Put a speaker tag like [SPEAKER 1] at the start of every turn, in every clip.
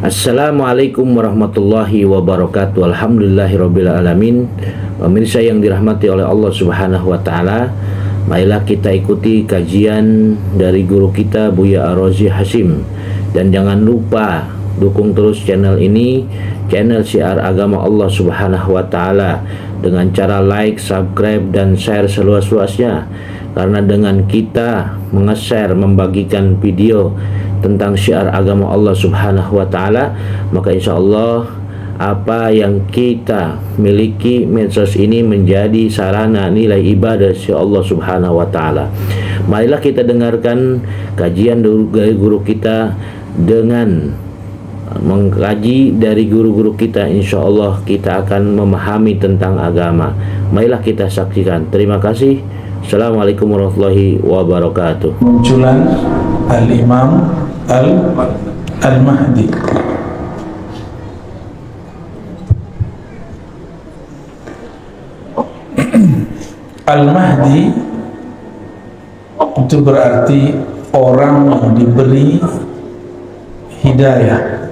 [SPEAKER 1] Assalamualaikum warahmatullahi wabarakatuh. Alhamdulillahirabbil alamin. Pemirsa yang dirahmati oleh Allah Subhanahu wa taala, marilah kita ikuti kajian dari guru kita Buya Ar-Razi Hasyim. Dan jangan lupa dukung terus channel ini, channel Syiar Agama Allah Subhanahu wa taala, dengan cara like, subscribe dan share seluas-luasnya. Karena dengan kita menge-share, membagikan video tentang syiar agama Allah Subhanahu wa taala, maka insya Allah apa yang kita miliki medsos ini menjadi sarana nilai ibadah si Allah Subhanahu wa taala. Marilah kita dengarkan kajian dari guru kita. Dengan mengkaji dari guru-guru kita, insya Allah kita akan memahami tentang agama. Marilah kita saksikan. Terima kasih. Assalamualaikum warahmatullahi wabarakatuh.
[SPEAKER 2] Munculan Al-Imam Al-Mahdi. Al-Mahdi itu berarti orang yang diberi hidayah.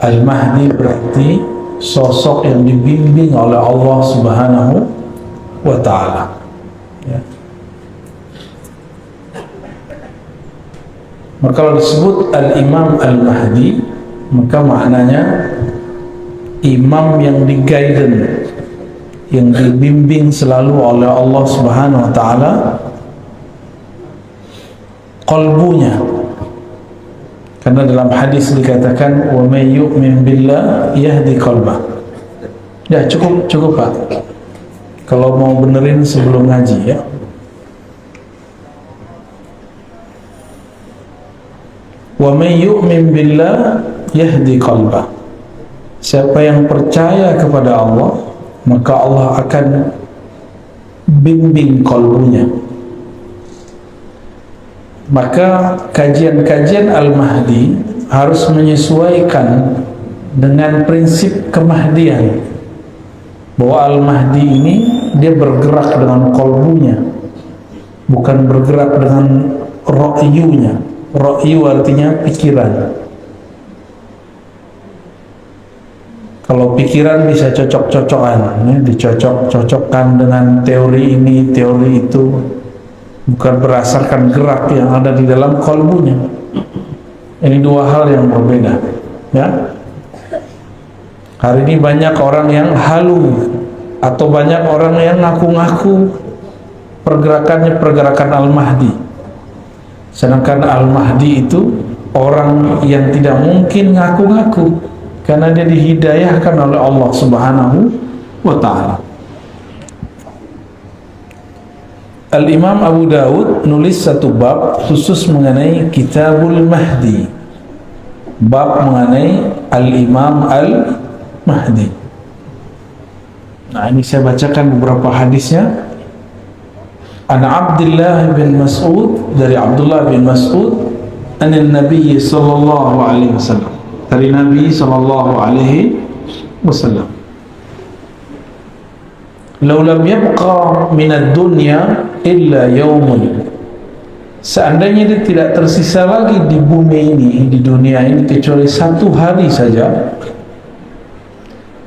[SPEAKER 2] Al-Mahdi berarti sosok yang dibimbing oleh Allah Subhanahu wa ta'ala, ya. Maka kalau disebut Al-Imam Al-Mahdi, maka maknanya imam yang di-guidance, yang dibimbing selalu oleh Allah Subhanahu wa ta'ala qalbunya. Karena dalam hadis dikatakan wa may yu'min billah yahdi qalbah. Ya, cukup Pak. Kalau mau benerin sebelum ngaji, ya. Wa may yu'min billah yahdi qalbah. Siapa yang percaya kepada Allah, maka Allah akan bimbing kalbunya. Maka kajian-kajian Al-Mahdi harus menyesuaikan dengan prinsip kemahdian, bahwa Al-Mahdi ini dia bergerak dengan kalbunya, bukan bergerak dengan ra'yunya. Ra'yu artinya pikiran. Kalau pikiran bisa cocok-cocokan, ya, dicocok-cocokkan dengan teori ini, teori itu, bukan berdasarkan gerak yang ada di dalam kalbunya. Ini dua hal yang berbeda, ya. Hari ini banyak orang yang halu, atau banyak orang yang ngaku-ngaku pergerakannya pergerakan Al-Mahdi. Sedangkan Al-Mahdi itu orang yang tidak mungkin ngaku-ngaku, karena dia dihidayahkan oleh Allah Subhanahu wa ta'ala. Al-Imam Abu Dawud nulis satu bab khusus mengenai Kitabul Mahdi, bab mengenai Al-Imam Al-Mahdi. Nah, ini saya bacakan beberapa hadisnya. An Abdullah bin Mas'ud, dari Abdullah bin Mas'ud, anin Nabi sallallahu alaihi wasallam, dari Nabi sallallahu alaihi wasallam, "Law lam yabqa min ad-dunya illa yawmun." Seandainya dia tidak tersisa lagi di bumi ini, di dunia ini, kecuali satu hari saja,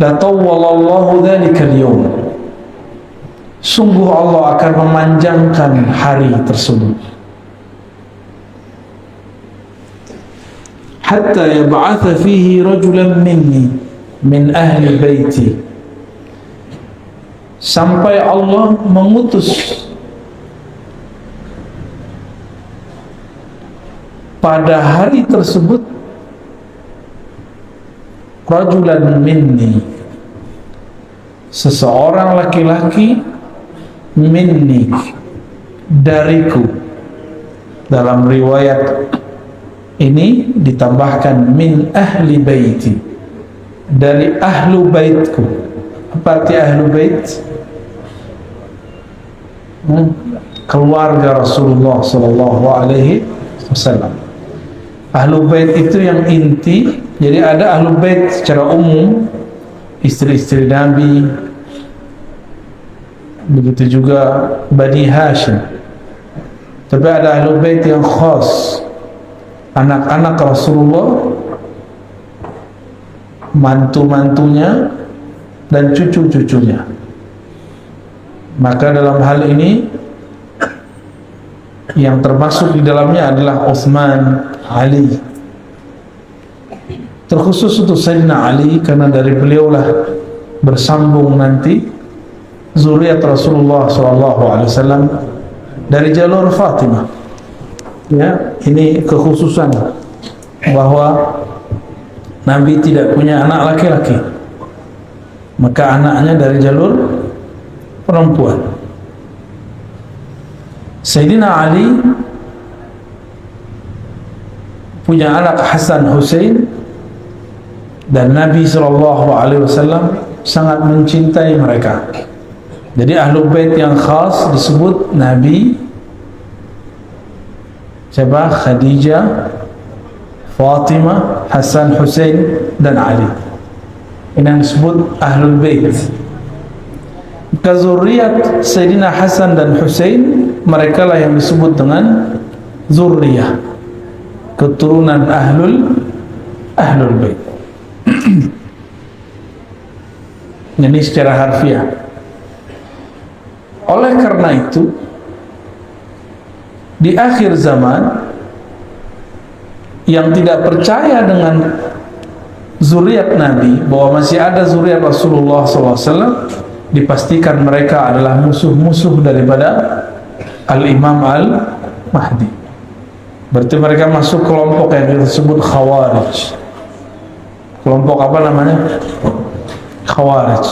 [SPEAKER 2] la tawwalallahu dzalika al-yawm, sungguh Allah akan memanjangkan hari tersebut, hatta yab'atha fihi rajulan minni min ahli baiti, sampai Allah mengutus pada hari tersebut rajulan minni, seseorang laki-laki, minni, dariku. Dalam riwayat ini ditambahkan min ahli baiti, dari ahlu baitku. Apa arti ahlu bait? Keluarga Rasulullah sallallahu alaihi wasallam. Ahlu bait itu yang inti. Jadi ada ahlu bait secara umum, istri-istri Nabi, begitu juga Bani Hashim. Tapi ada Ahlul Bait yang khas, anak-anak Rasulullah, mantu-mantunya, dan cucu-cucunya. Maka dalam hal ini yang termasuk di dalamnya adalah Utsman, Ali. Terkhusus untuk Sayyidina Ali karena dari beliaulah bersambung nanti zuriat Rasulullah SAW dari jalur Fatimah. Ya, ini kekhususan bahwa Nabi tidak punya anak laki-laki, maka anaknya dari jalur perempuan. Sayyidina Ali punya anak Hasan Hussein, dan Nabi SAW sangat mencintai mereka. Jadi Ahlul Bait yang khas disebut Nabi siapa? Khadijah, Fatimah, Hasan, Hussein, dan Ali. Ini yang disebut Ahlul Bait. Zuriat Sayyidina Hasan dan Hussein, mereka lah yang disebut dengan zuriyah, keturunan Ahlul Bait. Ini secara harfiah. Oleh karena itu, di akhir zaman yang tidak percaya dengan zuriat Nabi, bahwa masih ada zuriat Rasulullah SAW, dipastikan mereka adalah musuh-musuh daripada Al-Imam Al-Mahdi. Berarti mereka masuk kelompok yang disebut Khawarij. Kelompok apa namanya? Khawarij.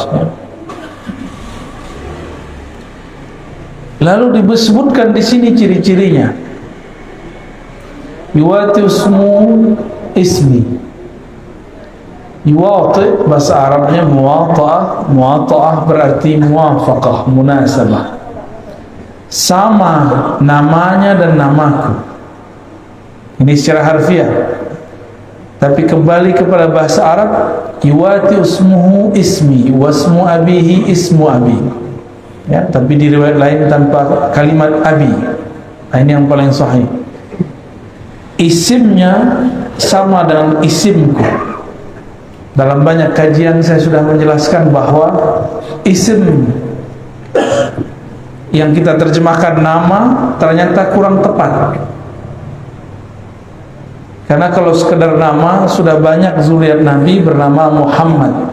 [SPEAKER 2] Lalu disebutkan di sini ciri-cirinya. Yuwati ismi. Yuwati bahasa Arabnya muwata'ah. Muwata'ah berarti muwafaqah, munasabah. Sama namanya dan namaku. Ini secara harfiah. Tapi kembali kepada bahasa Arab, yuwati ismuhu ismi wasmu abihi ismu abi. Ya, tapi di riwayat lain tanpa kalimat abi. Nah, ini yang paling sahih. Isimnya sama dengan isimku. Dalam banyak kajian saya sudah menjelaskan bahwa isim yang kita terjemahkan nama ternyata kurang tepat. Karena kalau sekedar nama, sudah banyak zuriat Nabi bernama Muhammad,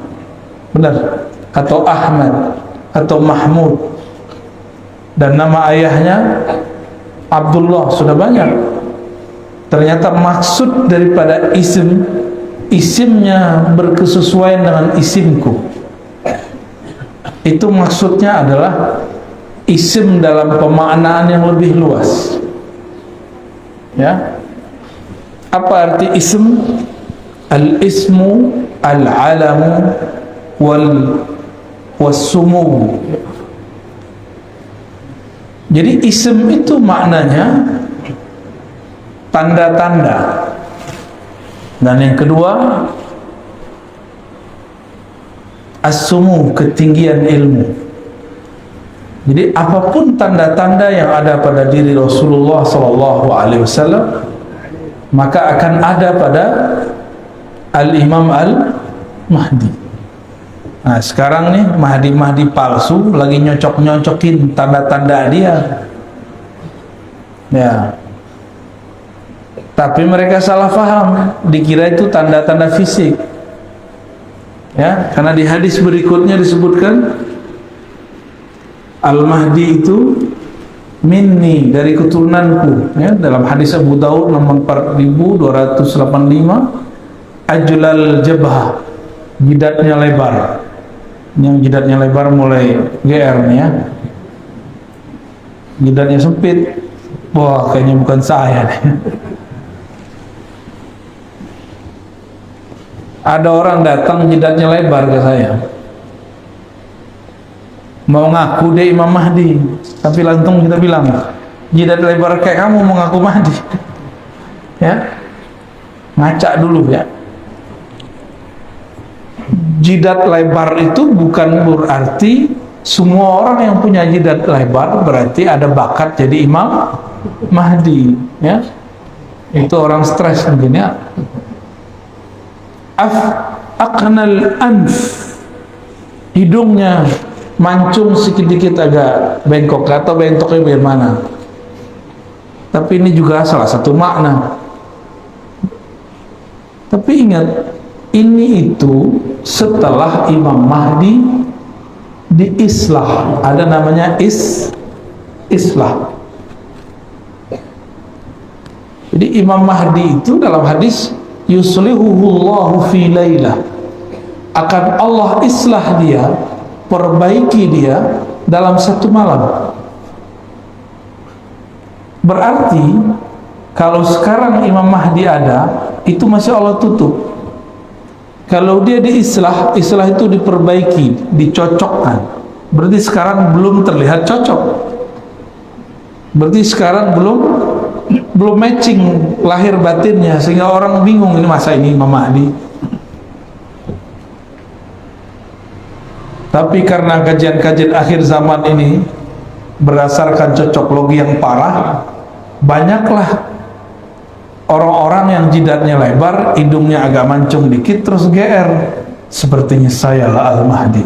[SPEAKER 2] benar, atau Ahmad, atau Mahmud, dan nama ayahnya Abdullah, sudah banyak. Ternyata maksud daripada isimnya berkesesuaian dengan isimku. Itu maksudnya adalah isim dalam pemaknaan yang lebih luas. Ya. Apa arti ism? Al-ismu al-alamu was-sumu. Jadi ism itu maknanya tanda-tanda. Dan yang kedua, as-sumu, ketinggian ilmu. Jadi apapun tanda-tanda yang ada pada diri Rasulullah SAW, maka akan ada pada Al-Imam Al-Mahdi. Nah, sekarang nih Mahdi palsu lagi nyocok-nyocokin tanda-tanda dia. Ya. Tapi mereka salah faham, dikira itu tanda-tanda fisik. Ya, karena di hadis berikutnya disebutkan Al-Mahdi itu minni, dari keturunanku. Ya, dalam hadis Abu Daud nomor 4285, ajlal jabhah, jidatnya lebar. Yang jidatnya lebar mulai GR nih ya. Jidatnya sempit, wah kayaknya bukan saya nih. Ada orang datang jidatnya lebar ke saya, mau ngaku dia Imam Mahdi, tapi langsung kita bilang, jidat lebar kayak kamu mau ngaku Mahdi? Ya, ngacak dulu ya. Jidat lebar itu bukan berarti semua orang yang punya jidat lebar berarti ada bakat jadi Imam Mahdi. Ya, Itu orang stres mungkin ya. Aqnal anf, hidungnya mancung sedikit agak bengkok, atau bengkoknya bagaimana. Tapi ini juga salah satu makna. Tapi ingat, ini itu setelah Imam Mahdi diislah, ada namanya islah. Jadi Imam Mahdi itu dalam hadis yuslihuhullahu fi lailah, akan Allah islah dia, perbaiki dia dalam satu malam. Berarti kalau sekarang Imam Mahdi ada, itu masih Allah tutup. Kalau dia diislah, islah itu diperbaiki, dicocokkan, berarti sekarang belum terlihat cocok. Berarti sekarang belum matching lahir batinnya, sehingga orang bingung, ini masa ini Imam Mahdi. Tapi karena kajian-kajian akhir zaman ini berdasarkan cocoklogi yang parah, banyaklah orang-orang yang jidatnya lebar, hidungnya agak mancung dikit, terus GR. Sepertinya saya lah Al-Mahdi.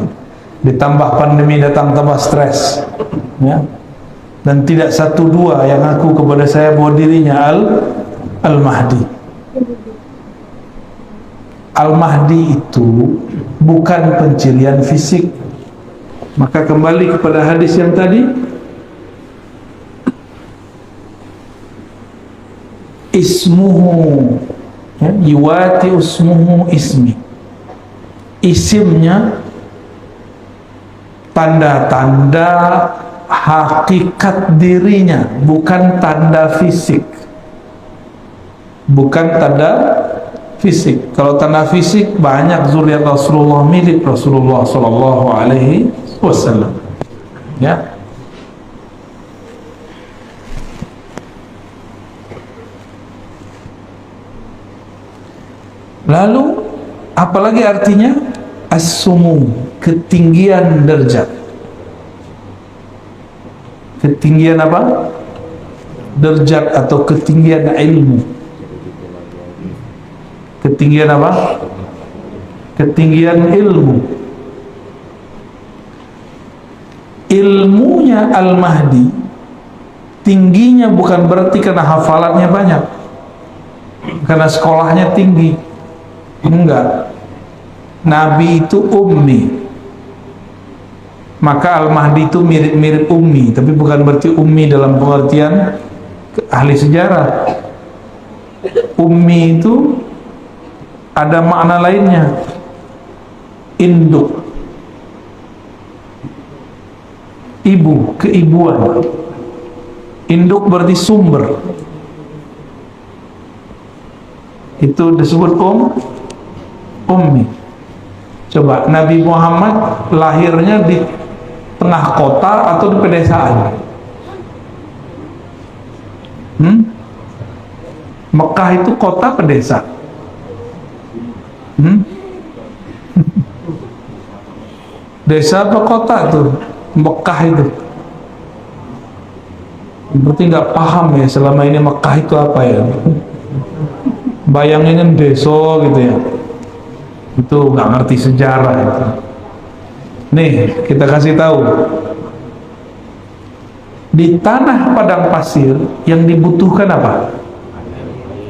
[SPEAKER 2] Ditambah pandemi datang, tambah stres, ya. Dan tidak satu dua yang ngaku kepada saya bahwa dirinya Al-Mahdi. Al-Mahdi itu bukan pencirian fisik. Maka kembali kepada hadis yang tadi, ismuhu, ya, yuwati usmuhu ismi, isimnya tanda-tanda hakikat dirinya, bukan tanda fisik. Bukan tanda fisik. Kalau tanda fisik banyak zuriat Rasulullah milik Rasulullah sallallahu alaihi wasallam. Ya. Lalu apalagi artinya? As-sumu, ketinggian derajat. Ketinggian apa? Derajat atau ketinggian ilmu. Ketinggian apa? Ketinggian ilmu. Ilmunya Al-Mahdi tingginya bukan berarti karena hafalannya banyak, karena sekolahnya tinggi. Enggak. Nabi itu ummi, maka Al-Mahdi itu mirip-mirip ummi, tapi bukan berarti ummi dalam pengertian ahli sejarah. Ummi itu ada makna lainnya, induk, ibu, keibuan. Induk berarti sumber, itu disebut ummi. Coba Nabi Muhammad lahirnya di tengah kota atau di pedesaan? Mekah itu kota pedesa? Desa apa kota tuh Mekah itu? Berarti nggak paham ya selama ini Mekah itu apa ya? Bayangin desa gitu ya, itu nggak ngerti sejarah itu. Nih kita kasih tahu, di tanah padang pasir yang dibutuhkan apa?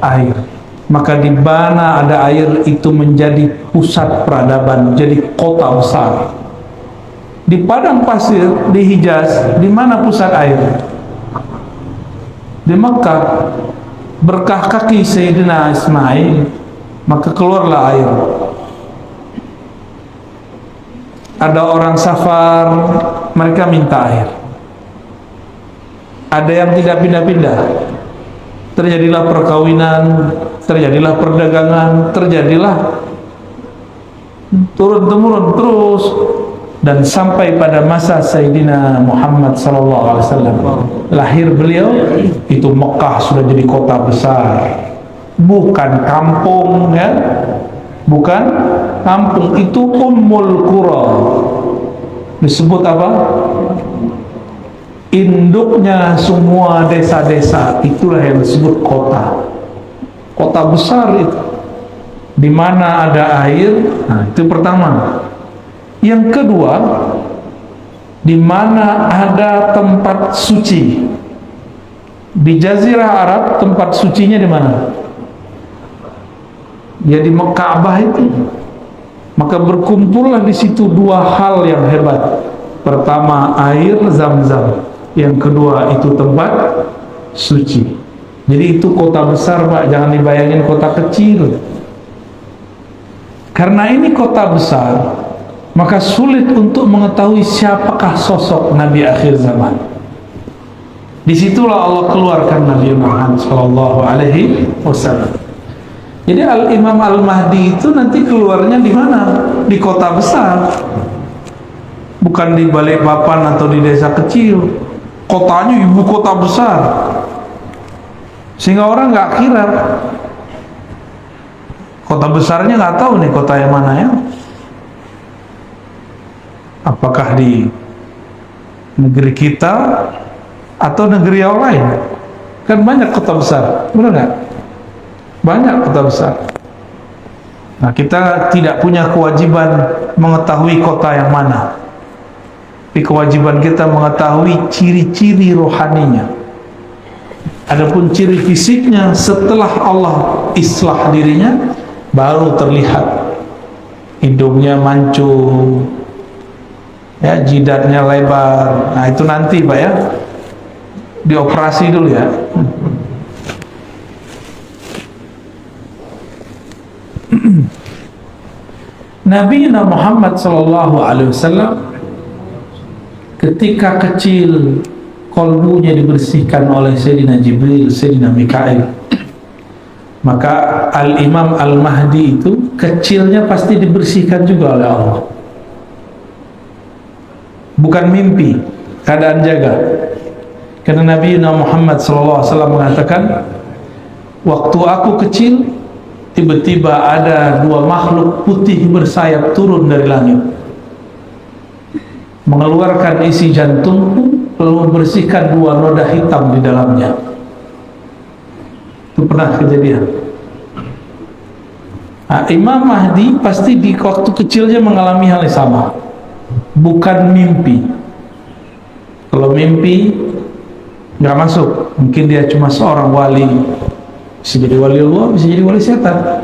[SPEAKER 2] Air. Maka di mana ada air itu menjadi pusat peradaban, jadi kota besar. Di padang pasir di Hijaz, di mana pusat air? Di Mekah. Berkah kaki Sayyidina Ismail, maka keluarlah air. Ada orang safar, mereka minta air. Ada yang tidak pindah-pindah, terjadilah perkawinan, terjadilah perdagangan, terjadilah turun-temurun terus, dan sampai pada masa Sayyidina Muhammad SAW lahir beliau, itu Mekah sudah jadi kota besar, bukan kampung ya, bukan kampung. Itu Ummul Qura, disebut apa? Induknya semua desa-desa, itulah yang disebut kota. kota besar itu, di mana ada air. Nah, itu pertama. Yang kedua, di mana ada tempat suci. Di Jazirah Arab tempat sucinya di mana? Ya di Ka'bah itu. Maka berkumpullah di situ dua hal yang hebat. Pertama air Zam-Zam, yang kedua itu tempat suci. Jadi itu kota besar, Pak, jangan dibayangin kota kecil. Karena ini kota besar, maka sulit untuk mengetahui siapakah sosok Nabi akhir zaman. Disitulah Allah keluarkan Nabi Muhammad sallallahu alaihi wasallam. Jadi Al-Imam Al-Mahdi itu nanti keluarnya di mana? Di kota besar. Bukan di Balikpapan atau di desa kecil. Kotanya ibu kota besar. Sehingga orang nggak kira. Kota besarnya nggak tahu nih kota yang mana ya. Apakah di negeri kita atau negeri yang lain? Kan banyak kota besar, benar nggak? Banyak kota besar. Nah, kita tidak punya kewajiban mengetahui kota yang mana. Tapi kewajiban kita mengetahui ciri-ciri rohaninya. Adapun ciri fisiknya setelah Allah islah dirinya baru terlihat. Hidungnya mancung, ya, jidatnya lebar. Nah, itu nanti, Pak, ya. Dioperasi dulu ya. Nabi Muhammad sallallahu alaihi wasallam ketika kecil kolbunya dibersihkan oleh Sayyidina Jibril, Sayyidina Mikail. Maka Al-Imam Al-Mahdi itu kecilnya pasti dibersihkan juga oleh Allah. Bukan mimpi, keadaan jaga. Karena Nabi Muhammad SAW mengatakan, waktu aku kecil, tiba-tiba ada dua makhluk putih bersayap turun dari langit, mengeluarkan isi jantungku, lalu membersihkan dua noda hitam di dalamnya. Itu pernah kejadian. Nah, Imam Mahdi pasti di waktu kecilnya mengalami hal yang sama. Bukan mimpi. Kalau mimpi nggak masuk, mungkin dia cuma seorang wali, bisa jadi wali Allah, bisa jadi wali setan.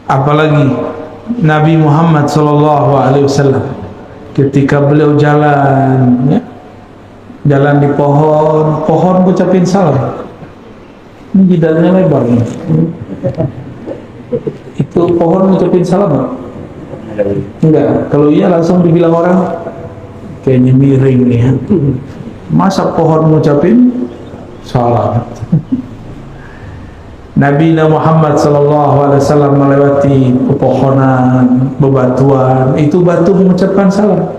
[SPEAKER 2] Apalagi Nabi Muhammad SAW ketika beliau jalan, ya, jalan di pohon ucapin salam. Ini jidatnya lebar nih. Itu pohon ucapin salam enggak? Kalau iya langsung dibilang orang kayaknya miring nih ya. Masa pohon ngucapin salam? Nabi Muhammad SAW melewati pepohonan, bebatuan, itu batu mengucapkan salam.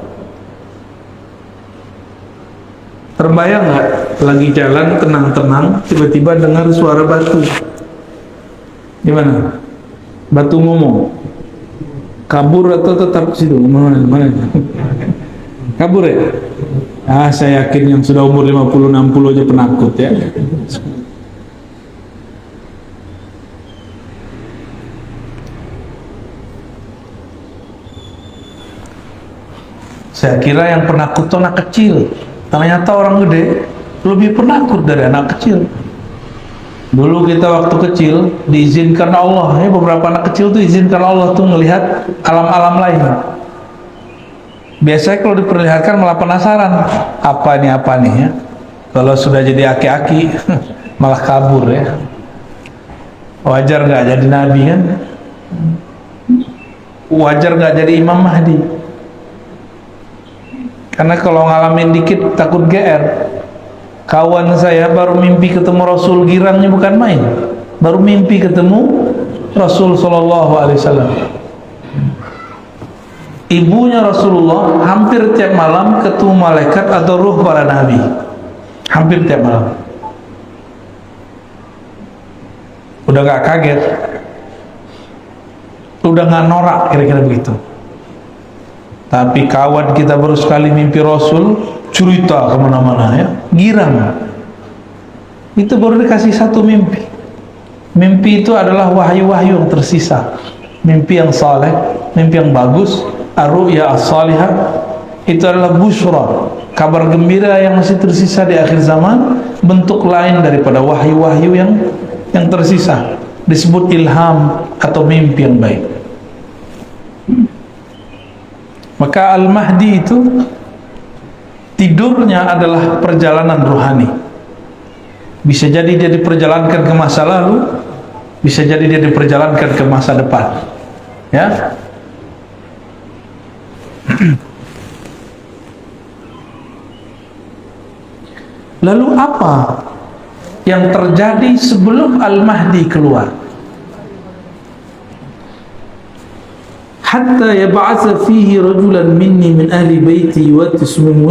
[SPEAKER 2] Terbayang nggak? Lagi jalan tenang-tenang, tiba-tiba dengar suara batu. Gimana? Batu ngomong. Kabur atau tetap di situ? Mana? Kabur ya? Ah, saya yakin yang sudah umur 50-60 aja penakut ya. Saya kira yang penakut itu anak kecil. Ternyata orang gede lebih penakut dari anak kecil. Dulu kita waktu kecil diizinkan Allah, ya, beberapa anak kecil tuh izinkan Allah tuh melihat alam-alam lain. Biasanya kalau diperlihatkan malah penasaran, apa nih ya. Kalau sudah jadi aki-aki malah kabur ya. Wajar nggak jadi nabi kan? Wajar nggak jadi Imam Mahdi? Karena kalau ngalamin dikit takut GR. Kawan saya baru mimpi ketemu Rasul, girangnya bukan main. Baru mimpi ketemu Rasul sallallahu alaihi wasallam. Ibunya Rasulullah hampir tiap malam ketemu malaikat atau ruh para nabi. Hampir tiap malam. Udah gak kaget, udah gak norak, kira-kira begitu. Tapi kawan kita baru sekali mimpi Rasul, cerita kemana-mana ya, girang. itu baru dikasih satu mimpi. Mimpi itu adalah wahyu-wahyu yang tersisa, mimpi yang saleh, mimpi yang bagus. Ar-ru'ya as-salihah itu adalah busyra, kabar gembira yang masih tersisa di akhir zaman, bentuk lain daripada wahyu-wahyu yang tersisa, disebut ilham atau mimpi yang baik. Maka Al-Mahdi itu tidurnya adalah perjalanan rohani. Bisa jadi dia diperjalankan ke masa lalu, bisa jadi dia diperjalankan ke masa depan. Ya. Lalu apa yang terjadi sebelum Al-Mahdi keluar? Hatta yab'atha fihi rajulan minni min ahli baiti wa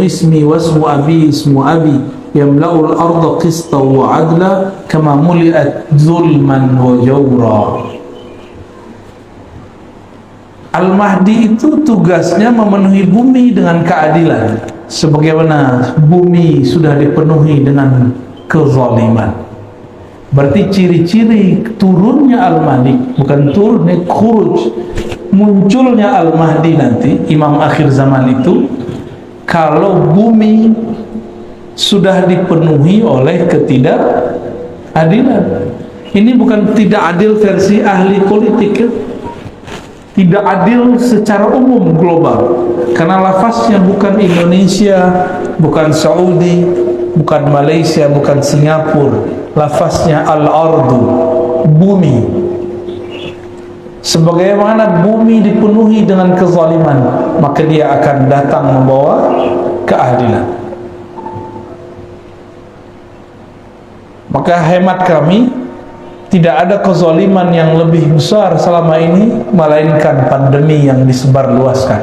[SPEAKER 2] ismi wasmu abi ismu abi yamla'u al-arda qista wa adla kama muli'at zulman wa jawra. Al-Mahdi itu tugasnya memenuhi bumi dengan keadilan, sebagaimana bumi sudah dipenuhi dengan kezaliman. Berarti ciri-ciri turunnya Al-Mahdi, bukan turunnya, khuruj, munculnya Al-Mahdi nanti, imam akhir zaman itu, kalau bumi sudah dipenuhi oleh ketidakadilan. Ini bukan tidak adil versi ahli politik ya. Tidak adil secara umum global, karena lafaznya bukan Indonesia, bukan Saudi, bukan Malaysia, bukan Singapura. Lafaznya al-ardu, bumi. Sebagaimana bumi dipenuhi dengan kezaliman, maka dia akan datang membawa keadilan. Maka hemat kami, tidak ada kezaliman yang lebih besar selama ini melainkan pandemi yang disebarluaskan.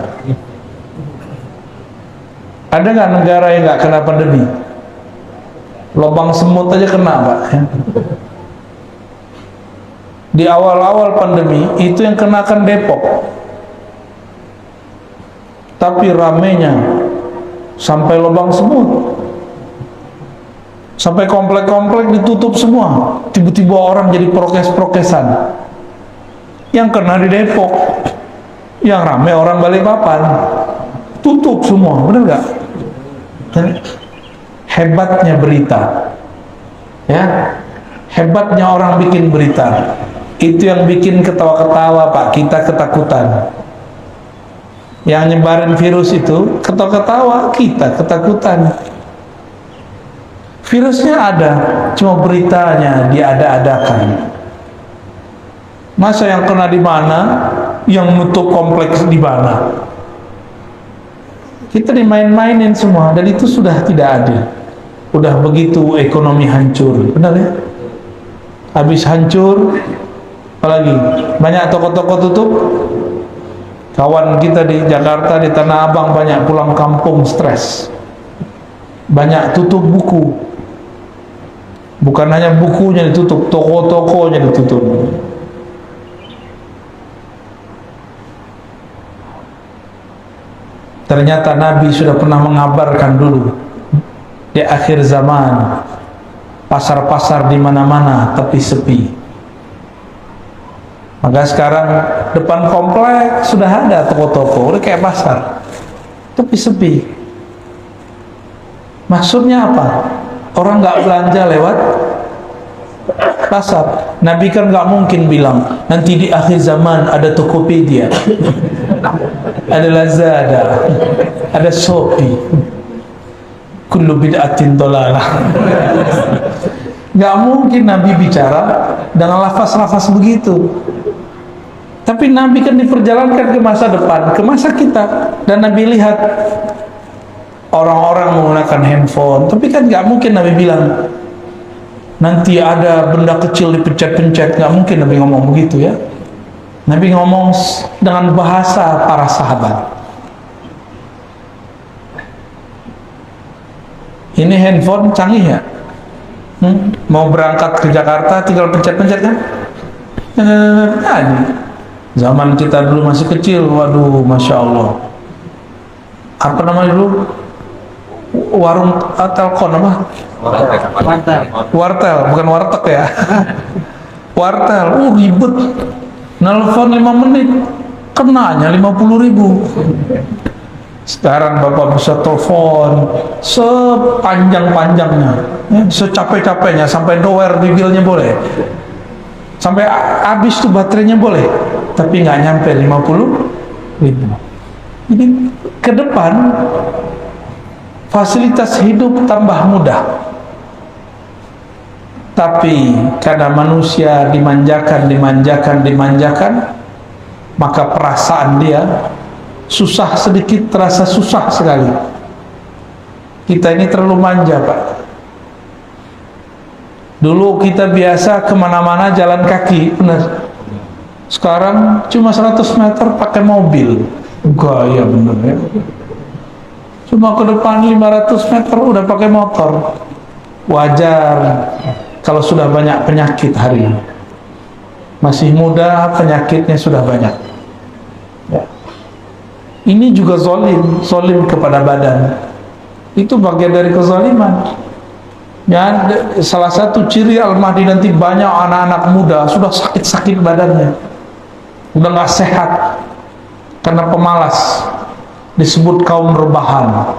[SPEAKER 2] Ada nggak negara yang nggak kena pandemi? Lubang semut aja kena, Pak. Di awal-awal pandemi itu yang kenakan Depok, tapi ramenya sampai lubang semut, sampai komplek-komplek ditutup semua. Tiba-tiba orang jadi prokes-prokesan. Yang kena di Depok, yang rame orang Balikpapan, tutup semua, benar nggak? Hebatnya berita, ya, hebatnya orang bikin berita. Itu yang bikin ketawa-ketawa, Pak, kita ketakutan. Yang nyebarin virus itu ketawa-ketawa, kita ketakutan. Virusnya ada, cuma beritanya diada-adakan. Masa yang kena di mana, yang nutup kompleks di mana? Kita dimain-mainin semua, dan itu sudah tidak adil. Udah begitu ekonomi hancur, benar ya? Habis hancur, apalagi banyak toko-toko tutup. Kawan kita di Jakarta, di Tanah Abang, banyak pulang kampung stres. Banyak tutup buku. Bukan hanya bukunya ditutup, toko-tokonya ditutup. Ternyata Nabi sudah pernah mengabarkan dulu, di akhir zaman pasar-pasar di mana-mana tapi sepi. Maka sekarang depan komplek sudah ada toko-toko, udah kayak pasar, tapi sepi. Maksudnya apa? Orang nggak belanja lewat pasar. Nabi kan nggak mungkin bilang nanti di akhir zaman ada Tokopedia, ada Lazada, ada Shopee, kullu bid'atin dhalalah. Nggak mungkin Nabi bicara dengan lafaz-lafaz begitu. Tapi Nabi kan diperjalankan ke masa depan, ke masa kita, dan Nabi lihat orang-orang menggunakan handphone. Tapi kan nggak mungkin Nabi bilang nanti ada benda kecil dipencet-pencet. Nggak mungkin Nabi ngomong begitu ya. Nabi ngomong dengan bahasa para sahabat. Ini handphone canggih ya. Mau berangkat ke Jakarta tinggal pencet-pencet kan. Zaman kita dulu masih kecil, waduh, masya Allah. Apa namanya dulu? warung telkom apa? Wartel, bukan warteg ya. Wartel, ribet. Nelfon 5 menit, kenanya 50.000. Sekarang Bapak bisa telepon sepanjang-panjangnya, ya, secapek-capeknya, sampai doer di bilnya boleh, sampai habis tuh baterainya boleh, tapi nggak nyampe 50.000. Jadi ke depan fasilitas hidup tambah mudah, tapi karena manusia dimanjakan, maka perasaan dia susah sedikit, terasa susah sekali. Kita ini terlalu manja, Pak. Dulu kita biasa kemana-mana jalan kaki, benar. Sekarang cuma 100 meter pakai mobil. Gaya bener ya. Cuma ke depan 500 meter udah pakai motor. Wajar kalau sudah banyak penyakit hari ini. Masih muda, penyakitnya sudah banyak. Ya. Ini juga zolim kepada badan. Itu bagian dari kezaliman. Ya, salah satu ciri Al-Mahdi nanti banyak anak-anak muda sudah sakit-sakit badannya, udah nggak sehat karena pemalas, disebut kaum rebahan.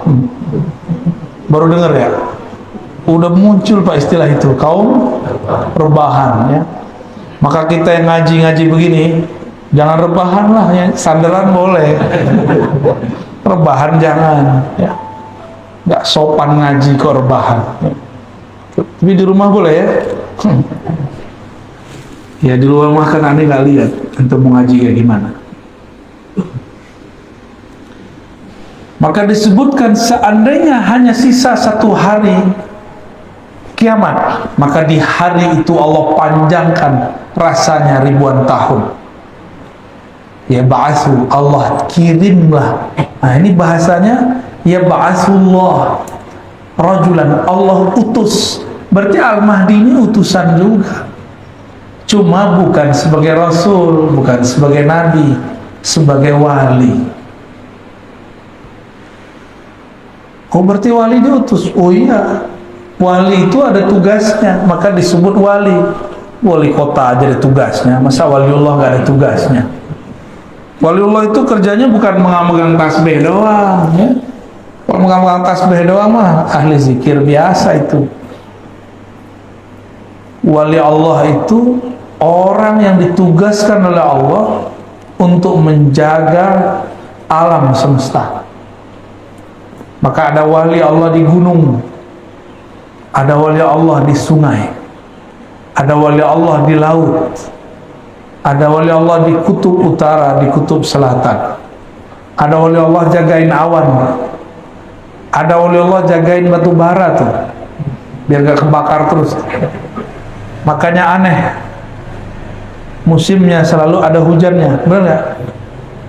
[SPEAKER 2] Baru dengar ya? Udah muncul Pak istilah itu, kaum rebahan ya. Maka kita yang ngaji-ngaji begini, jangan rebahan lah, ya. Sandaran boleh, rebahan jangan ya. Nggak sopan ngaji kok rebahan ya. Tapi di rumah boleh ya. Ya di luar rumah kan aneh nggak lihat untuk mau ngaji kayak gimana. Maka disebutkan seandainya hanya sisa 1 hari kiamat, maka di hari itu Allah panjangkan rasanya ribuan tahun. Ya ba'athu, Allah kirimlah. Nah ini bahasanya ya ba'athullah rajulan, Allah utus. Berarti Al-Mahdi ini utusan juga, cuma bukan sebagai Rasul, bukan sebagai Nabi, sebagai wali. Oh berarti wali diutus? Oh iya, wali itu ada tugasnya, maka disebut wali. Wali kota aja ada tugasnya, masa waliullah gak ada tugasnya? Waliullah itu kerjanya bukan megang tasbih doang ya. Kalau megang tasbih doang mah ahli zikir biasa itu. Wali Allah itu orang yang ditugaskan oleh Allah untuk menjaga alam semesta. Maka ada wali Allah di gunung, ada wali Allah di sungai, ada wali Allah di laut, ada wali Allah di kutub utara, di kutub selatan, ada wali Allah jagain awan, ada wali Allah jagain batu bara tuh biar gak kebakar terus. Makanya aneh, musimnya selalu ada hujannya, benar nggak?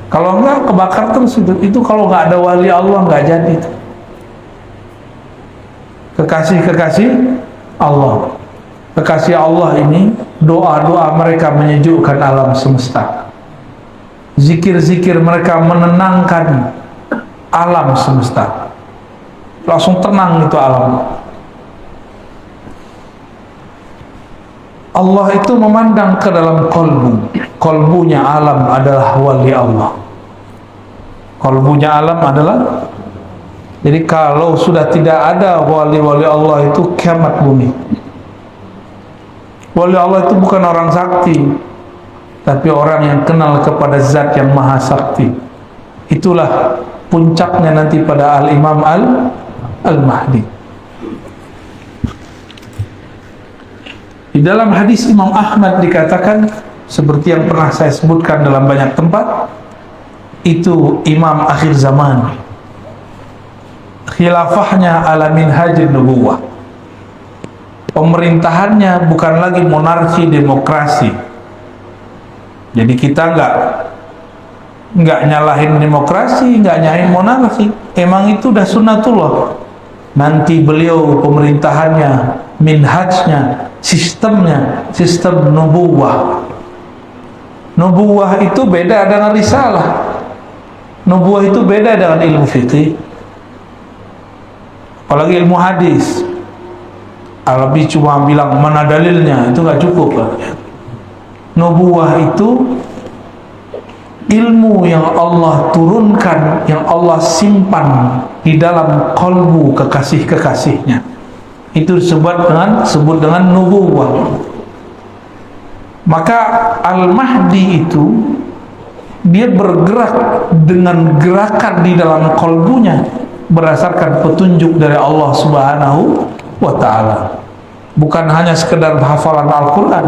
[SPEAKER 2] Kalau enggak kebakar terus itu kalau nggak ada wali Allah nggak jadi itu. Kekasih Allah, kekasih Allah ini doa-doa mereka menyejukkan alam semesta, zikir-zikir mereka menenangkan alam semesta, langsung tenang itu alam. Allah itu memandang ke dalam kolbunya alam adalah wali Allah. Kolbunya alam adalah, jadi kalau sudah tidak ada wali-wali Allah itu kiamat bumi. Wali Allah itu bukan orang sakti, tapi orang yang kenal kepada zat yang maha sakti. Itulah puncaknya nanti pada Al-Imam Al-Mahdi. Di dalam hadis Imam Ahmad dikatakan, seperti yang pernah saya sebutkan dalam banyak tempat, itu imam akhir zaman, khilafahnya ala minhajin nubuwah, pemerintahannya bukan lagi monarki demokrasi. Jadi kita nggak nyalahin demokrasi, nggak nyalahin monarki, emang itu udah sunnatullah. Nanti beliau pemerintahannya, minhajnya, sistemnya, sistem nubuwah. Nubuwah itu beda dengan risalah. Nubuwah itu beda dengan ilmu fikih. apalagi ilmu hadis. Al-Habib cuma bilang mana dalilnya, itu nggak cukup lah. Nubuwah itu ilmu yang Allah turunkan, yang Allah simpan di dalam kalbu kekasih-kekasihnya. Itu disebut dengan nubuwah. Maka Al-Mahdi itu dia bergerak dengan gerakan di dalam kalbunya berdasarkan petunjuk dari Allah Subhanahu wa ta'ala. Bukan hanya sekedar hafalan Al-Quran,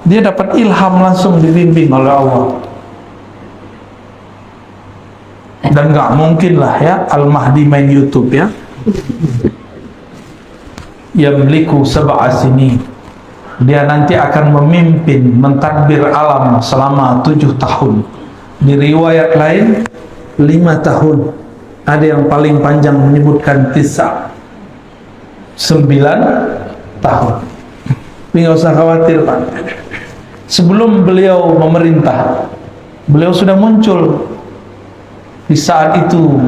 [SPEAKER 2] dia dapat ilham langsung dibimbing oleh Allah. Dan gak mungkin lah ya Al-Mahdi main YouTube ya. Yamliku sab'a sinin, dia nanti akan memimpin, mentadbir alam selama 7 tahun. Di riwayat lain 5 tahun. Ada yang paling panjang menyebutkan 9 tahun. Ini nggak usah khawatir Pak. Sebelum beliau memerintah, beliau sudah muncul. Di saat itu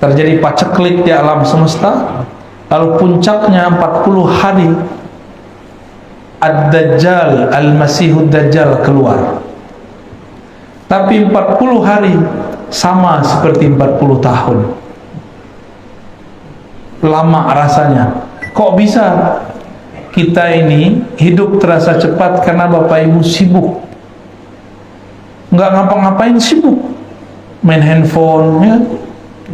[SPEAKER 2] terjadi paceklik di alam semesta. Lalu puncaknya 40 hari Ad-Dajjal, Al-Masihud Dajjal keluar. Tapi 40 hari sama seperti 40 tahun. Lama rasanya. Kok bisa kita ini hidup terasa cepat? Karena Bapak Ibu sibuk, nggak ngapa-ngapain, sibuk main handphone ya,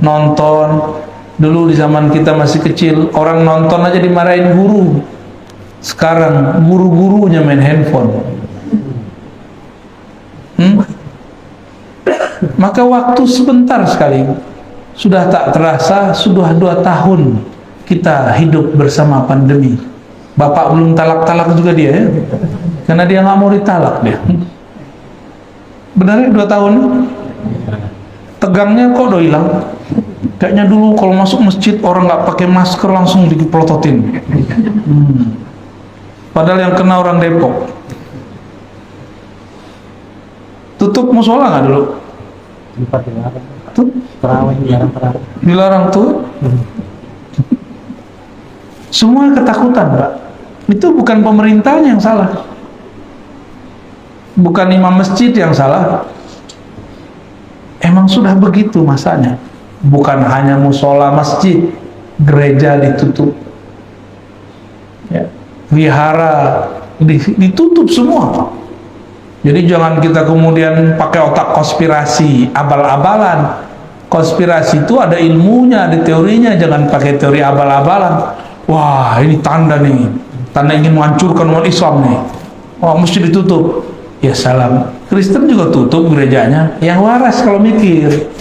[SPEAKER 2] nonton. Dulu di zaman kita masih kecil, orang nonton aja dimarahin guru. Sekarang guru-gurunya main handphone. Maka waktu sebentar sekali, sudah tak terasa sudah 2 tahun kita hidup bersama pandemi. Bapak belum talak-talak juga dia ya, karena dia nggak mau ditalak dia. Benar ya 2 tahun? Tegangnya kok udah hilang. Kayaknya dulu kalau masuk masjid orang nggak pakai masker langsung dipelototin. Padahal yang kena orang Depok. Tutup musola nggak dulu? Dilarang tuh. Semua ketakutan Pak. Itu bukan pemerintahnya yang salah, bukan imam masjid yang salah. Emang sudah begitu masanya. Bukan hanya musola masjid, gereja ditutup ya, wihara ditutup semua. Jadi jangan kita kemudian pakai otak konspirasi, abal-abalan. Konspirasi itu ada ilmunya, ada teorinya. Jangan pakai teori abal-abalan. Wah, ini tanda nih, tanda ingin menghancurkan umat Islam nih. Wah, mesti ditutup. Ya salam. Kristen juga tutup gerejanya. Yang waras kalau mikir,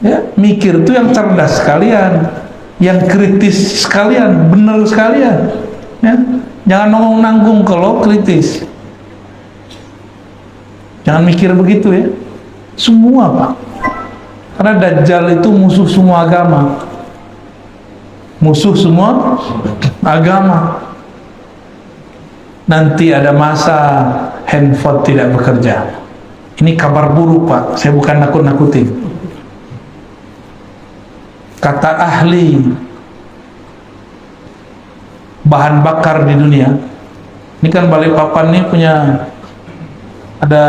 [SPEAKER 2] ya mikir itu yang cerdas sekalian, yang kritis sekalian, benar sekalian. Ya, jangan ngomong nanggung kalau kritis. Jangan mikir begitu ya. Semua Pak. Karena Dajjal itu musuh semua agama. Musuh semua agama. Nanti ada masa handphone tidak bekerja. Ini kabar buruk Pak. Saya bukan nakut-nakutin. Kata ahli bahan bakar di dunia. Ini kan Balikpapan ini punya, ada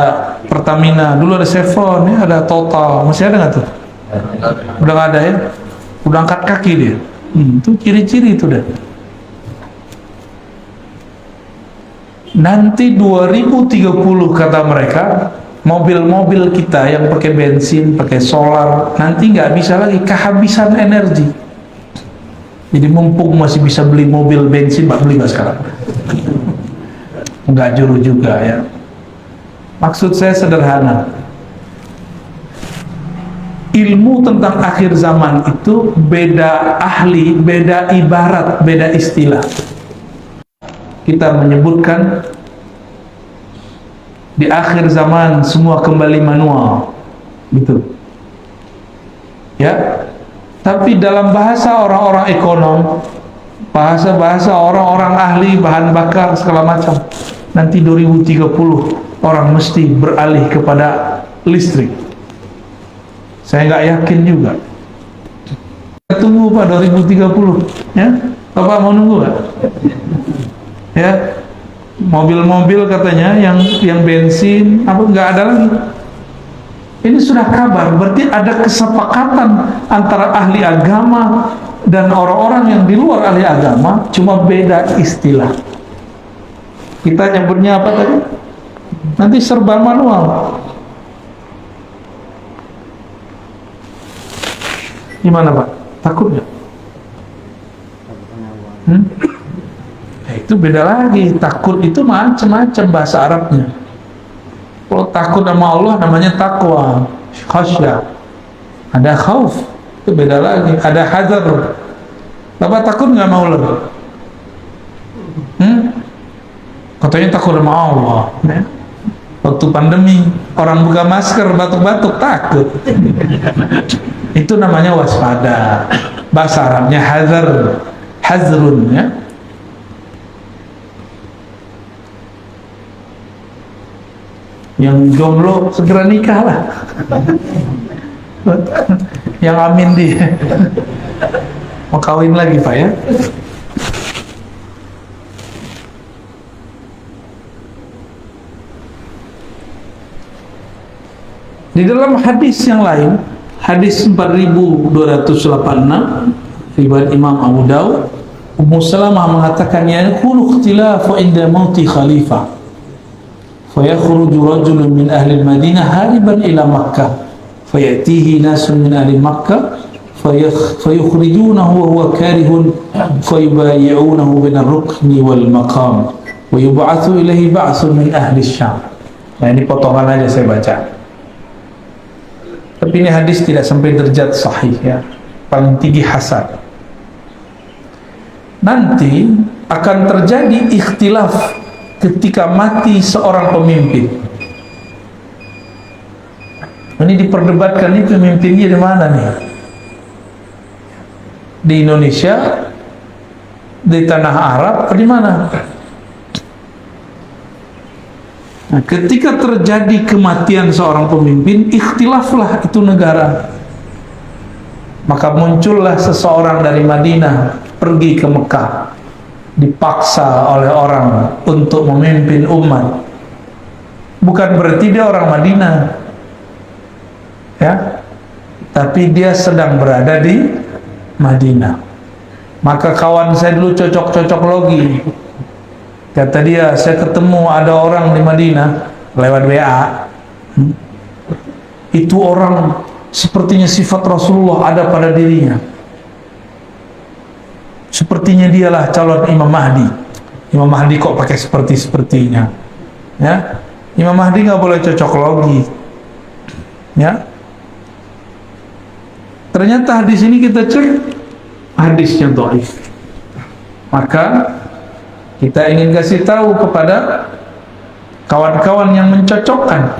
[SPEAKER 2] Pertamina, dulu ada Chevron, ya, ada Total, masih ada nggak tuh? Udah nggak ada ya? Udah angkat kaki dia. Itu ciri-ciri itu dah. Nanti 2030 kata mereka, mobil-mobil kita yang pakai bensin, pakai solar, nanti nggak bisa lagi, kehabisan energi. Jadi mumpung masih bisa beli mobil bensin, beli nggak sekarang? Nggak juru juga ya. Maksud saya sederhana. Ilmu tentang akhir zaman itu beda ahli, beda ibarat, beda istilah. Kita menyebutkan di akhir zaman semua kembali manual, gitu. Ya. Tapi dalam bahasa orang-orang ekonom, bahasa-bahasa orang-orang ahli bahan bakar segala macam, nanti 2030 orang mesti beralih kepada listrik. Saya nggak yakin juga. tunggu Pak 2030 ya. Bapak mau nunggu nggak? Ya, mobil-mobil katanya yang bensin apa nggak ada lagi. Ini sudah kabar, berarti ada kesepakatan antara ahli agama dan orang-orang yang di luar ahli agama, cuma beda istilah. Kita nyebutnya apa tadi? Nanti serba manual. Gimana Pak? Takut nggak? Itu beda lagi. Takut itu macam-macam bahasa Arabnya. Kalau takut sama Allah namanya takwa, khasyah. Ada khauf, itu beda lagi. Ada hadar. Bapak takut nggak mau Allah? Katanya takut sama Allah. Ya. Waktu pandemi orang buka masker batuk-batuk takut. Itu namanya waspada. Bahasa Arabnya hadar, hazrun ya. Yang jomblo segera nikah lah. Yang amin dia mau kawin lagi Pak ya. Di dalam hadis yang lain, hadis 4286 riwayat Imam Abu Daud, Ummu Salamah mengatakan yakunu ikhtilafu inda mauti khalifah فيخرج رجل من أهل المدينة هاربا إلى مكة فيأتيه ناس من أهل مكة فيخرجونه وهو كاره فيبايعونه بين الركن والمقام ويبعث إليه بعث من أهل الشام. Nah ini potongan aja saya baca. Tapi ini hadis tidak sampai derajat sahih ya, paling tinggi hasan. Nanti akan terjadi ikhtilaf ketika mati seorang pemimpin. Ini diperdebatkan, ini pemimpinnya di mana nih? Di Indonesia, di tanah Arab, atau di mana? Nah, ketika terjadi kematian seorang pemimpin, ikhtilaflah itu negara. Maka muncullah seseorang dari Madinah pergi ke Mekah, dipaksa oleh orang untuk memimpin umat. Bukan berarti dia orang Madinah ya, tapi dia sedang berada di Madinah. Maka kawan saya dulu cocok-cocok logi, kata dia, saya ketemu ada orang di Madinah lewat WA, itu orang sepertinya sifat Rasulullah ada pada dirinya, sepertinya dialah calon Imam Mahdi. Imam Mahdi kok pakai sepertinya ya. Imam Mahdi nggak boleh cocok logi ya. Ternyata hadis ini kita cek hadisnya dhaif. Maka kita ingin kasih tahu kepada kawan-kawan yang mencocokkan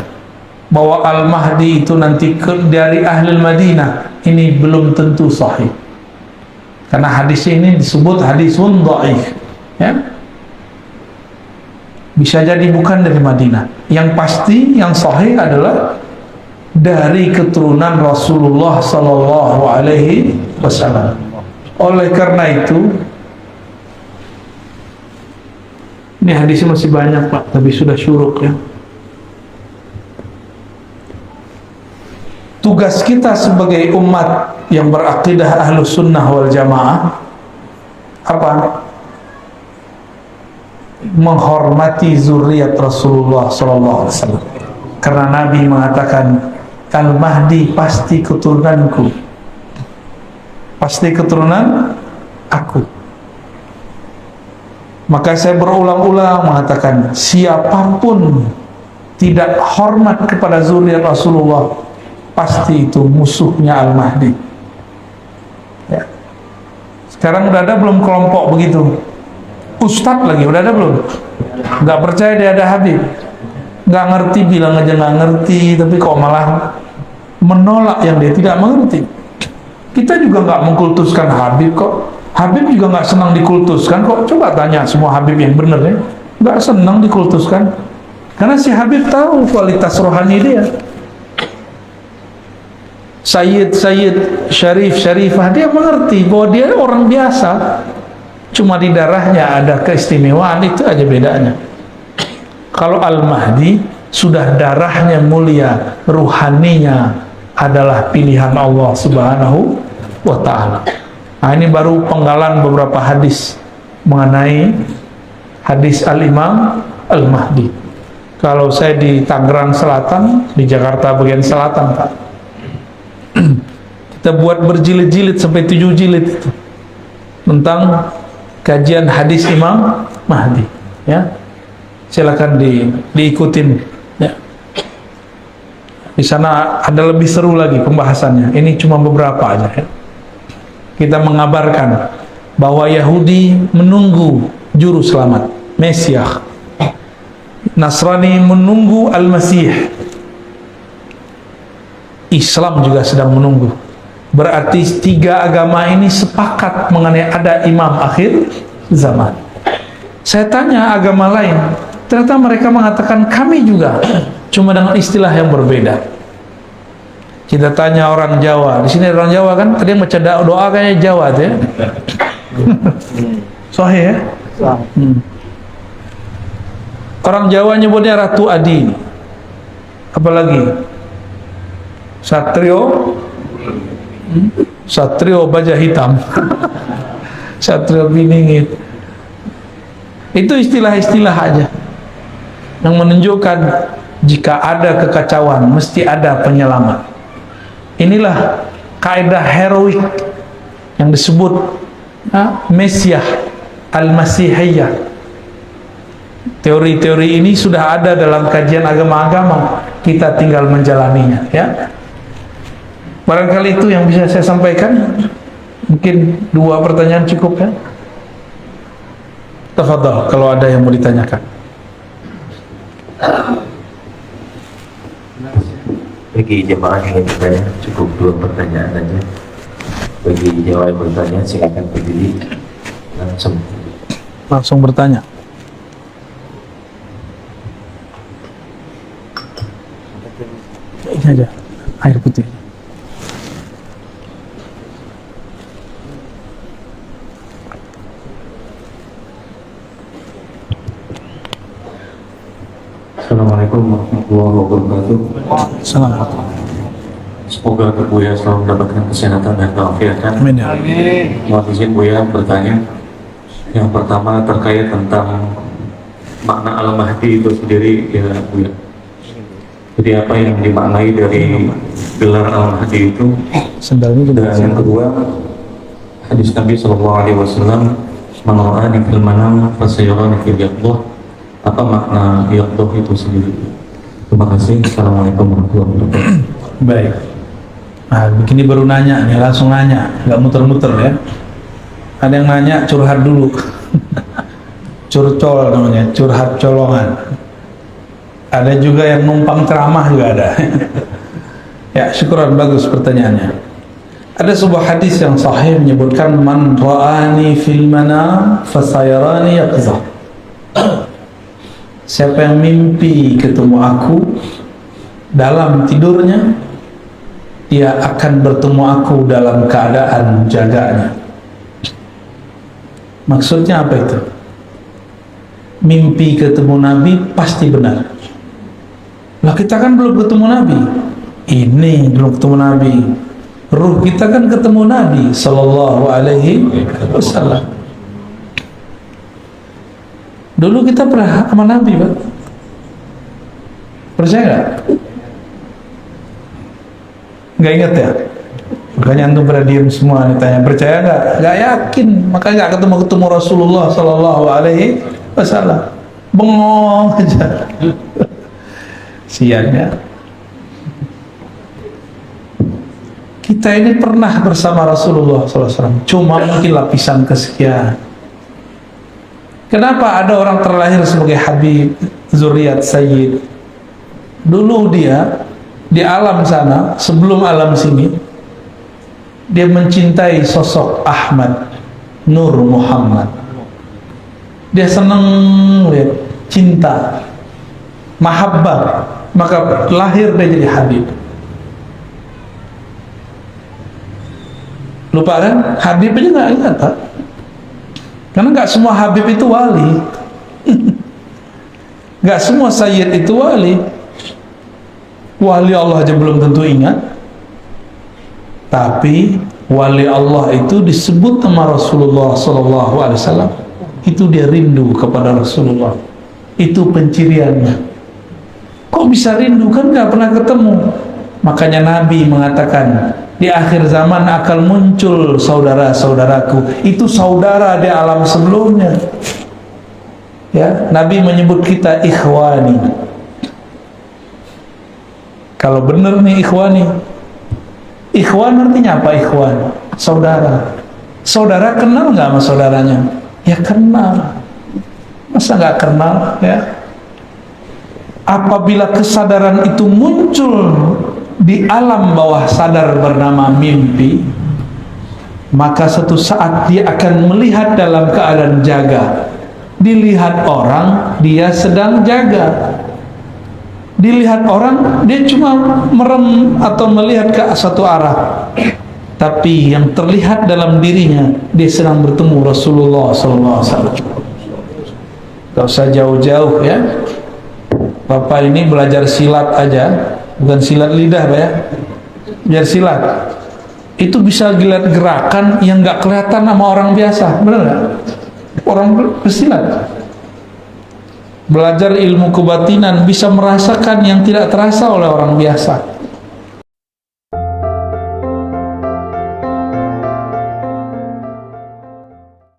[SPEAKER 2] bahwa Al-Mahdi itu nanti dari Ahlul Madinah, ini belum tentu sahih. Karena hadis ini disebut hadisun dhaif ya. Bisa jadi bukan dari Madinah. Yang pasti yang sahih adalah dari keturunan Rasulullah sallallahu alaihi wasallam. Oleh karena itu, ini hadisnya masih banyak Pak, tapi sudah syuruk ya. Tugas kita sebagai umat yang berakidah ahlus sunnah wal jamaah apa? Menghormati zuriat Rasulullah sallallahu alaihi wasallam. Karena Nabi mengatakan Al-Mahdi pasti keturunanku, pasti keturunan aku. Maka saya berulang-ulang mengatakan, siapapun tidak hormat kepada zuriat Rasulullah, pasti itu musuhnya Al-Mahdi ya. Sekarang udah ada belum kelompok begitu? Ustadz lagi, udah ada belum? Nggak percaya dia ada Habib, nggak ngerti, bilang aja nggak ngerti, tapi kok malah menolak yang dia tidak mengerti. Kita juga nggak mengkultuskan Habib kok. Habib juga nggak senang dikultuskan kok. Coba tanya semua Habib yang benar ya, nggak senang dikultuskan, karena si Habib tahu kualitas rohani dia. Sayyid, Syarif, Syarifah, dia mengerti bahwa dia orang biasa, cuma di darahnya ada keistimewaan, itu aja bedanya. Kalau Al-Mahdi sudah darahnya mulia, ruhaninya adalah pilihan Allah Subhanahu wa ta'ala. Nah, ini baru penggalan beberapa hadis mengenai hadis Al-Imam Al-Mahdi. Kalau saya di Tangerang Selatan, di Jakarta bagian selatan, Pak, kita buat berjilid-jilid sampai 7 jilid itu, tentang kajian hadis Imam Mahdi, ya. Silakan diikutin, ya. Di sana ada lebih seru lagi pembahasannya. Ini cuma beberapa aja, ya. Kita mengabarkan bahwa Yahudi menunggu juru selamat, Mesias. Nasrani menunggu Al-Masih. Islam juga sedang menunggu. Berarti 3 agama ini sepakat mengenai ada imam akhir zaman. Saya tanya agama lain, ternyata mereka mengatakan kami juga, cuma dengan istilah yang berbeda. Kita tanya orang Jawa, di sini orang Jawa kan, tadi yang baca doa kayaknya Jawa tuh, ya. Sahih, ya? Orang Jawa nyebutnya Ratu Adi. Apalagi Satrio, Satrio Baja Hitam, Satrio Biningit. Itu istilah-istilah aja yang menunjukkan jika ada kekacauan mesti ada penyelamat. Inilah kaidah heroik yang disebut Mesiah Al-Masihiyah. Teori-teori ini sudah ada dalam kajian agama-agama, kita tinggal menjalaninya, ya. Barangkali itu yang bisa saya sampaikan. Mungkin 2 pertanyaan cukup, ya. Tafadhal kalau ada yang mau ditanyakan.
[SPEAKER 1] Bagi jemaah yang bertanya, cukup 2 pertanyaan aja. Bagi jemaah yang bertanya, silakan berdiri
[SPEAKER 2] langsung bertanya. Ini aja, air putih.
[SPEAKER 3] Assalamualaikum warahmatullahi wabarakatuh.
[SPEAKER 2] Assalamualaikum.
[SPEAKER 3] Semoga Buya selalu mendapatkan kesehatan dan keafiatan.
[SPEAKER 2] Amin, ya.
[SPEAKER 3] Mohon izin Buya bertanya. Yang pertama terkait tentang makna Al-Mahdi itu sendiri, ya Buya. Jadi apa yang dimaknai dari gelar Al-Mahdi itu? Dan yang kedua, hadis Nabi SAW, "Man ra'ani fil manam fasayarani fil yaqdah." Apa makna yaqdah itu sendiri? Terima kasih. Assalamualaikum warahmatullahi wabarakatuh.
[SPEAKER 2] Baik. Nah, begini baru nanya nih, langsung nanya, nggak muter-muter, ya. Ada yang nanya curhat dulu. Curcol namanya, curhat colongan. Ada juga yang numpang ceramah juga ada. Ya, syukuran, bagus pertanyaannya. Ada sebuah hadis yang sahih menyebutkan, "Man ra'ani fil manam fasayarani yaqzah." Siapa yang mimpi ketemu aku dalam tidurnya, dia akan bertemu aku dalam keadaan jaganya. Maksudnya apa itu? Mimpi ketemu Nabi pasti benar. Lah kita kan belum ketemu Nabi. Ini belum ketemu Nabi. Ruh kita kan ketemu Nabi Sallallahu Alaihi Wasallam. Dulu kita pernah sama Nabi, Pak. Percaya nggak? Nggak ingat ya? Makanya antum pada diem semua ditanya percaya nggak? Nggak yakin, makanya nggak ketemu Rasulullah Sallallahu Alaihi Wasallam. Bengong aja. Siannya. Kita ini pernah bersama Rasulullah SAW, cuma mungkin lapisan kesekian. Kenapa ada orang terlahir sebagai Habib, zuriat Sayyid? Dulu dia di alam sana, sebelum alam sini, dia mencintai sosok Ahmad Nur Muhammad. Dia senang lihat, cinta, mahabbah, maka lahir dia jadi Habib. Lupa kan? Habib aja nggak ingat, Pak. Karena nggak semua Habib itu wali. Nggak semua Sayyid itu wali. Wali Allah aja belum tentu ingat. Tapi wali Allah itu disebut nama Rasulullah SAW. Itu dia rindu kepada Rasulullah. Itu penciriannya. Kok bisa rindu? Kan nggak pernah ketemu. Makanya Nabi mengatakan, di akhir zaman akan muncul saudara-saudaraku. Itu saudara di alam sebelumnya. Ya, Nabi menyebut kita ikhwani. Kalau benar nih ikhwani. Ikhwan artinya apa ikhwan? Saudara. Saudara kenal nggak sama saudaranya? Ya kenal. Masa nggak kenal? Ya. Apabila kesadaran itu muncul di alam bawah sadar bernama mimpi, maka suatu saat dia akan melihat dalam keadaan jaga. Dilihat orang, dia sedang jaga. Dilihat orang, dia cuma merem atau melihat ke satu arah. Tapi yang terlihat dalam dirinya, dia sedang bertemu Rasulullah SAW. Gak usah jauh-jauh ya. Bapak ini belajar silat aja, bukan silat lidah Pak ya, belajar silat. Itu bisa lihat gerakan yang gak kelihatan sama orang biasa, benar gak? Orang bersilat belajar ilmu kebatinan bisa merasakan yang tidak terasa oleh orang biasa.